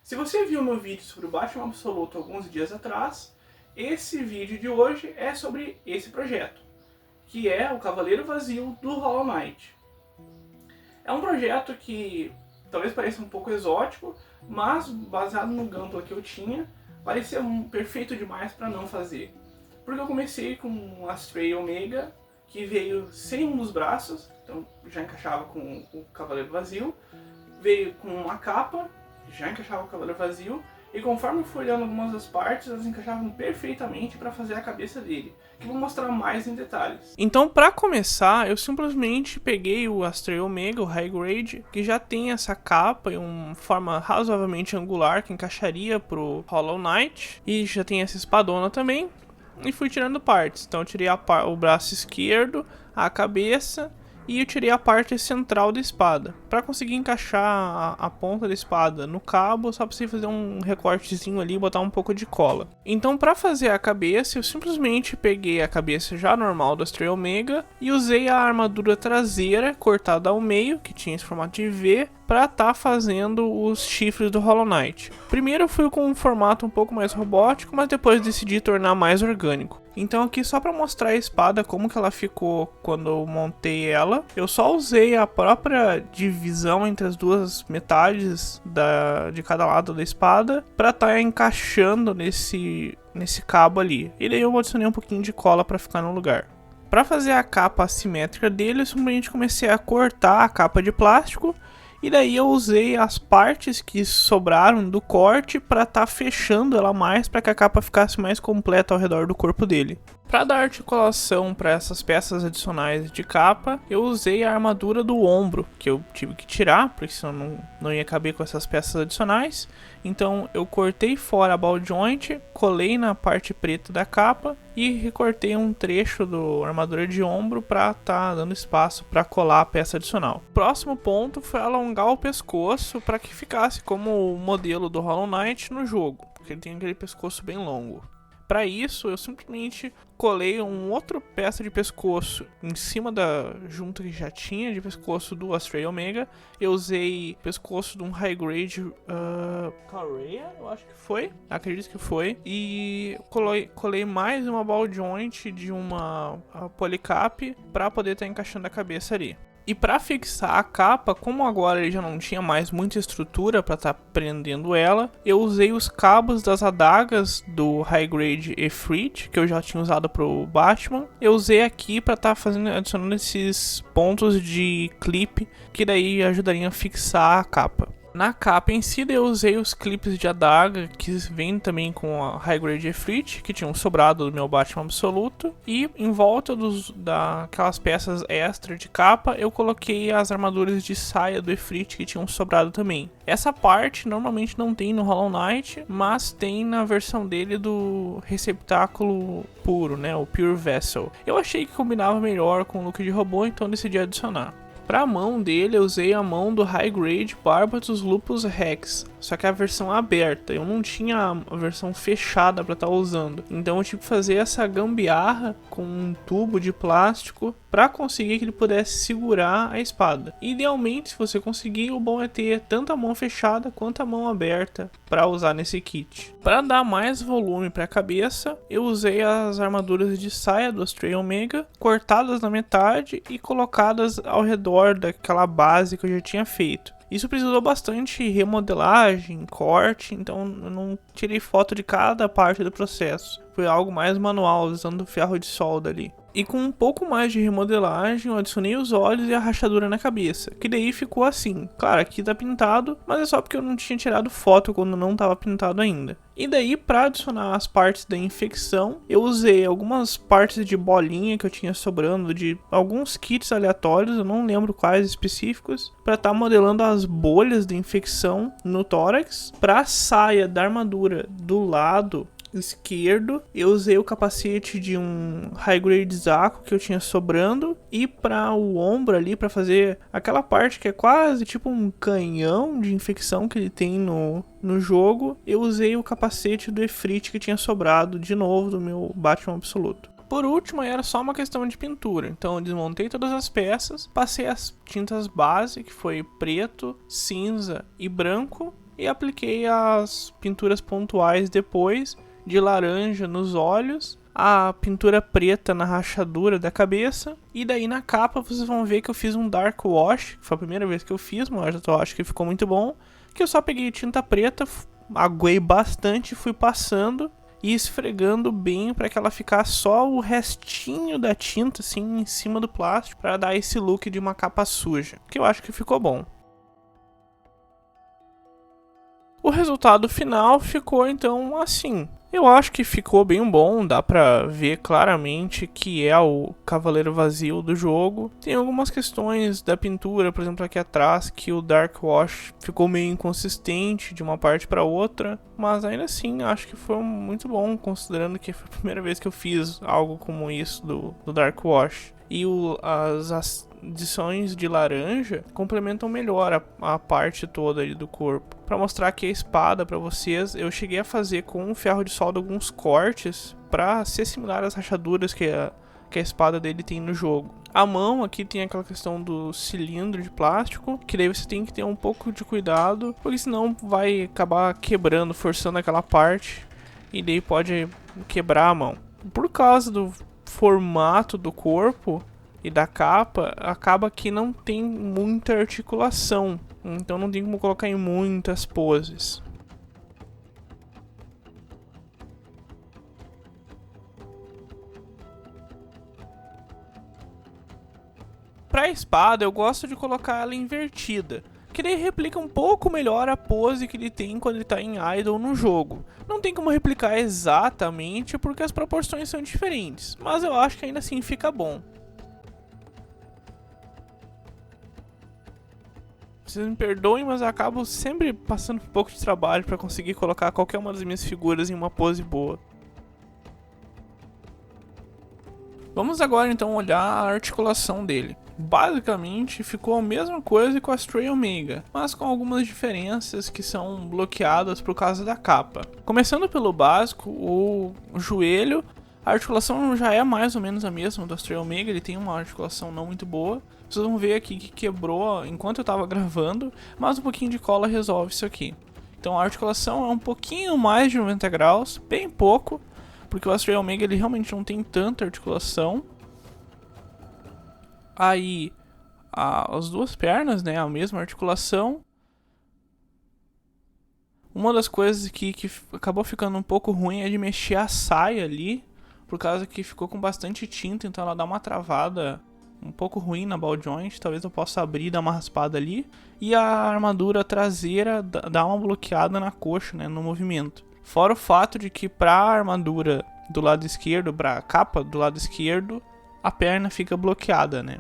Se você viu meu vídeo sobre o Batman Absoluto alguns dias atrás, esse vídeo de hoje é sobre esse projeto, que é o Cavaleiro Vazio do Hollow Knight. É um projeto que talvez pareça um pouco exótico, mas baseado no gameplay que eu tinha, parecia perfeito demais para não fazer. Porque eu comecei com um Astray Omega, que veio sem um dos braços, então já encaixava com o Cavaleiro Vazio, veio com uma capa, já encaixava o Cavaleiro Vazio, e conforme eu fui olhando algumas das partes, elas encaixavam perfeitamente para fazer a cabeça dele, que vou mostrar mais em detalhes. Então, para começar, eu simplesmente peguei o Astray Omega, o High Grade, que já tem essa capa em uma forma razoavelmente angular, que encaixaria pro Hollow Knight, e já tem essa espadona também, e fui tirando partes. Então eu tirei o braço esquerdo, a cabeça, e eu tirei a parte central da espada. Para conseguir encaixar a ponta da espada no cabo, só precisei fazer um recortezinho ali e botar um pouco de cola. Então, para fazer a cabeça, eu simplesmente peguei a cabeça já normal do Astray Omega e usei a armadura traseira cortada ao meio, que tinha esse formato de V, para estar fazendo os chifres do Hollow Knight. Primeiro eu fui com um formato um pouco mais robótico, mas depois decidi tornar mais orgânico. Então aqui só para mostrar a espada, como que ela ficou quando eu montei ela, eu só usei a própria divisão entre as duas metades de cada lado da espada para estar encaixando nesse cabo ali. E daí eu adicionei um pouquinho de cola para ficar no lugar. Para fazer a capa assimétrica dele, eu simplesmente comecei a cortar a capa de plástico. E daí eu usei as partes que sobraram do corte para estar fechando ela mais, para que a capa ficasse mais completa ao redor do corpo dele. Para dar articulação para essas peças adicionais de capa, eu usei a armadura do ombro, que eu tive que tirar, porque senão não ia caber com essas peças adicionais. Então eu cortei fora a ball joint, colei na parte preta da capa e recortei um trecho da armadura de ombro para estar dando espaço para colar a peça adicional. O próximo ponto foi alongar o pescoço para que ficasse como o modelo do Hollow Knight no jogo, porque ele tem aquele pescoço bem longo. Para isso, eu simplesmente colei uma outra peça de pescoço em cima da junta que já tinha de pescoço do Astray Omega. Eu usei pescoço de um High Grade Correa, eu acho que foi, acredito que foi. E colei mais uma ball joint de uma polycap para poder estar encaixando a cabeça ali. E para fixar a capa, como agora ele já não tinha mais muita estrutura para estar prendendo ela, eu usei os cabos das adagas do High Grade Efreet, que eu já tinha usado pro Batman. Eu usei aqui para estar adicionando esses pontos de clipe, que daí ajudariam a fixar a capa. Na capa em si, eu usei os clipes de adaga, que vêm também com a High Grade Efreet, que tinham sobrado do meu Batman Absoluto. E em volta daquelas peças extra de capa, eu coloquei as armaduras de saia do Efreet, que tinham sobrado também. Essa parte normalmente não tem no Hollow Knight, mas tem na versão dele do receptáculo puro, né, o Pure Vessel. Eu achei que combinava melhor com o look de robô, então decidi adicionar. Para a mão dele, eu usei a mão do High Grade Barbatus Lupus Rex, só que a versão aberta, eu não tinha a versão fechada para estar usando. Então eu tive que fazer essa gambiarra com um tubo de plástico para conseguir que ele pudesse segurar a espada. Idealmente, se você conseguir, o bom é ter tanto a mão fechada quanto a mão aberta para usar nesse kit. Para dar mais volume para a cabeça, eu usei as armaduras de saia do Astray Omega, cortadas na metade e colocadas ao redor daquela base que eu já tinha feito. Isso precisou bastante remodelagem, corte, então eu não tirei foto de cada parte do processo. Foi algo mais manual, usando ferro de solda ali. E com um pouco mais de remodelagem, eu adicionei os olhos e a rachadura na cabeça, que daí ficou assim. Claro, aqui tá pintado, mas é só porque eu não tinha tirado foto quando não estava pintado ainda. E daí, para adicionar as partes da infecção, eu usei algumas partes de bolinha que eu tinha sobrando de alguns kits aleatórios, eu não lembro quais específicos, para estar modelando as bolhas da infecção no tórax. Para a saia da armadura do lado esquerdo, eu usei o capacete de um High Grade Zaku que eu tinha sobrando, e para o ombro ali, para fazer aquela parte que é quase tipo um canhão de infecção que ele tem no jogo, eu usei o capacete do Efreet que tinha sobrado de novo do meu Batman Absoluto. Por último, era só uma questão de pintura, então eu desmontei todas as peças, passei as tintas base, que foi preto, cinza e branco, e apliquei as pinturas pontuais depois, de laranja nos olhos, a pintura preta na rachadura da cabeça, e daí na capa vocês vão ver que eu fiz um dark wash, que foi a primeira vez que eu fiz, mas eu acho que ficou muito bom, que eu só peguei tinta preta, aguei bastante, fui passando e esfregando bem para que ela ficasse só o restinho da tinta assim em cima do plástico, para dar esse look de uma capa suja, que eu acho que ficou bom. O resultado final ficou então assim. Eu acho que ficou bem bom, dá pra ver claramente que é o Cavaleiro Vazio do jogo. Tem algumas questões da pintura, por exemplo aqui atrás, que o Dark Wash ficou meio inconsistente de uma parte para outra, mas ainda assim acho que foi muito bom, considerando que foi a primeira vez que eu fiz algo como isso do Dark Wash. E as adições de laranja complementam melhor a parte toda ali do corpo. Para mostrar aqui a espada para vocês, eu cheguei a fazer com um ferro de solda alguns cortes para ser similar às rachaduras que a espada dele tem no jogo. A mão aqui tem aquela questão do cilindro de plástico, que daí você tem que ter um pouco de cuidado, porque senão vai acabar quebrando, forçando aquela parte, e daí pode quebrar a mão. Por causa do formato do corpo e da capa, acaba que não tem muita articulação, então não tem como colocar em muitas poses. Pra espada eu gosto de colocar ela invertida, que daí replica um pouco melhor a pose que ele tem quando ele tá em Idle no jogo. Não tem como replicar exatamente porque as proporções são diferentes, mas eu acho que ainda assim fica bom. Vocês me perdoem, mas eu acabo sempre passando um pouco de trabalho para conseguir colocar qualquer uma das minhas figuras em uma pose boa. Vamos agora então olhar a articulação dele. Basicamente ficou a mesma coisa que o Astray Omega, mas com algumas diferenças que são bloqueadas por causa da capa. Começando pelo básico, o joelho, a articulação já é mais ou menos a mesma do Astray Omega, ele tem uma articulação não muito boa. Vocês vão ver aqui que quebrou enquanto eu estava gravando, mas um pouquinho de cola resolve isso aqui. Então a articulação é um pouquinho mais de 90 graus, bem pouco, porque o Astray Omega ele realmente não tem tanta articulação. Aí as duas pernas, né, a mesma articulação. Uma das coisas que acabou ficando um pouco ruim é de mexer a saia ali, por causa que ficou com bastante tinta, então ela dá uma travada um pouco ruim na ball joint. Talvez eu possa abrir e dar uma raspada ali. E a armadura traseira dá uma bloqueada na coxa, né, no movimento. Fora o fato de que pra armadura do lado esquerdo, pra capa do lado esquerdo, a perna fica bloqueada, né.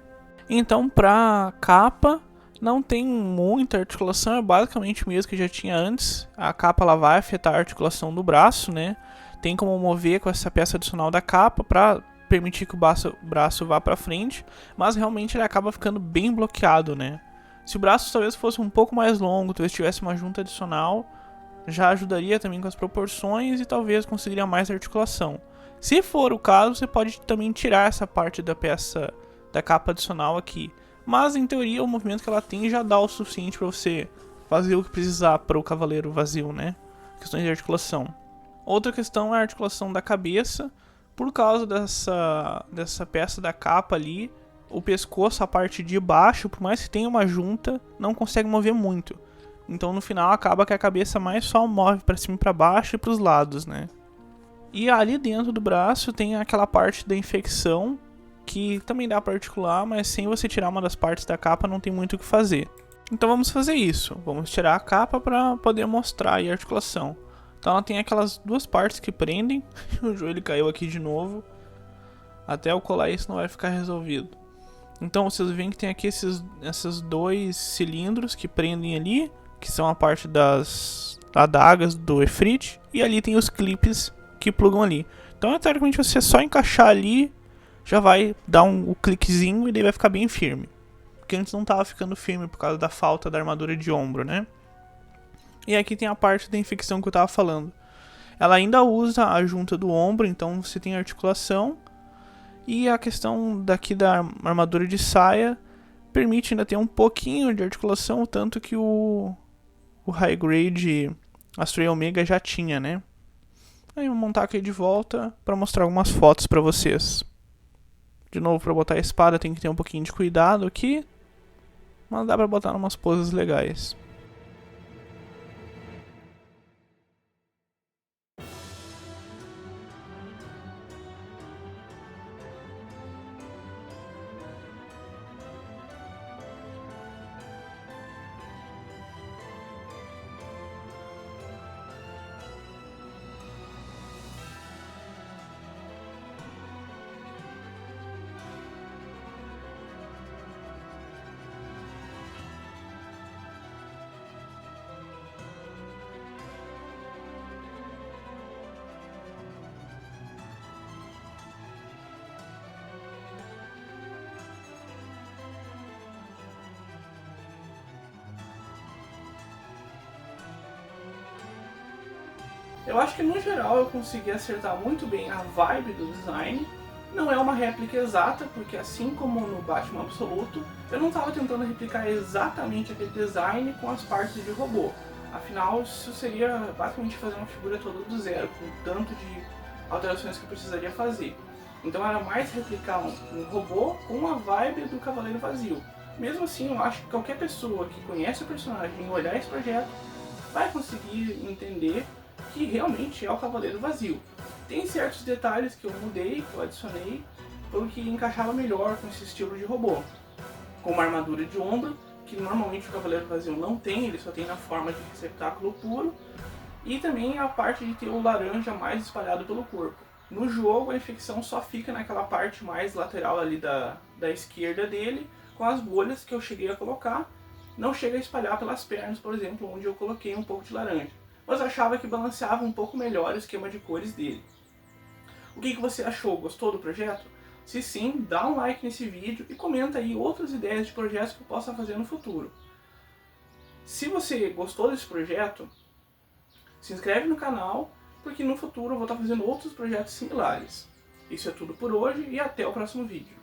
Então pra capa não tem muita articulação, é basicamente o mesmo que já tinha antes. A capa ela vai afetar a articulação do braço, né. Tem como mover com essa peça adicional da capa pra permitir que o braço vá pra frente, mas realmente ele acaba ficando bem bloqueado, né. Se o braço talvez fosse um pouco mais longo, talvez tivesse uma junta adicional, já ajudaria também com as proporções e talvez conseguiria mais articulação. Se for o caso, você pode também tirar essa parte da peça da capa adicional aqui, mas em teoria o movimento que ela tem já dá o suficiente para você fazer o que precisar para o Cavaleiro Vazio, né? Questões de articulação. Outra questão é a articulação da cabeça. Por causa dessa peça da capa ali, o pescoço, a parte de baixo, por mais que tenha uma junta, não consegue mover muito. Então no final acaba que a cabeça mais só move para cima e para baixo e para os lados, né? E ali dentro do braço tem aquela parte da infecção, que também dá para articular, mas sem você tirar uma das partes da capa não tem muito o que fazer. Então vamos fazer isso. Vamos tirar a capa para poder mostrar aí a articulação. Então ela tem aquelas duas partes que prendem. O joelho caiu aqui de novo. Até eu colar isso não vai ficar resolvido. Então vocês veem que tem aqui esses dois cilindros que prendem ali, que são a parte das adagas do Efrit. E ali tem os clipes que plugam ali. Então teoricamente você só encaixar ali, já vai dar um cliquezinho e daí vai ficar bem firme. Porque antes não estava ficando firme por causa da falta da armadura de ombro, né? E aqui tem a parte da infecção que eu estava falando. Ela ainda usa a junta do ombro, então você tem articulação. E a questão daqui da armadura de saia permite ainda ter um pouquinho de articulação, tanto que o o High Grade Astray Omega já tinha, né? Aí eu vou montar aqui de volta para mostrar algumas fotos para vocês. De novo, para botar a espada tem que ter um pouquinho de cuidado aqui, mas dá para botar umas poses legais. Eu acho que no geral eu consegui acertar muito bem a vibe do design. Não é uma réplica exata, porque assim como no Batman Absoluto, eu não estava tentando replicar exatamente aquele design com as partes de robô. Afinal, isso seria basicamente fazer uma figura toda do zero, com o tanto de alterações que eu precisaria fazer. Então era mais replicar um robô com a vibe do Cavaleiro Vazio. Mesmo assim, eu acho que qualquer pessoa que conhece o personagem e olhar esse projeto vai conseguir entender que realmente é o Cavaleiro Vazio. Tem certos detalhes que eu mudei, que eu adicionei, porque encaixava melhor com esse estilo de robô. Como a armadura de ombro, que normalmente o Cavaleiro Vazio não tem, ele só tem na forma de receptáculo puro. E também a parte de ter o laranja mais espalhado pelo corpo. No jogo, a infecção só fica naquela parte mais lateral ali da esquerda dele, com as bolhas que eu cheguei a colocar. Não chega a espalhar pelas pernas, por exemplo, onde eu coloquei um pouco de laranja. Mas eu achava que balanceava um pouco melhor o esquema de cores dele. O que você achou? Gostou do projeto? Se sim, dá um like nesse vídeo e comenta aí outras ideias de projetos que eu possa fazer no futuro. Se você gostou desse projeto, se inscreve no canal, porque no futuro eu vou estar fazendo outros projetos similares. Isso é tudo por hoje e até o próximo vídeo.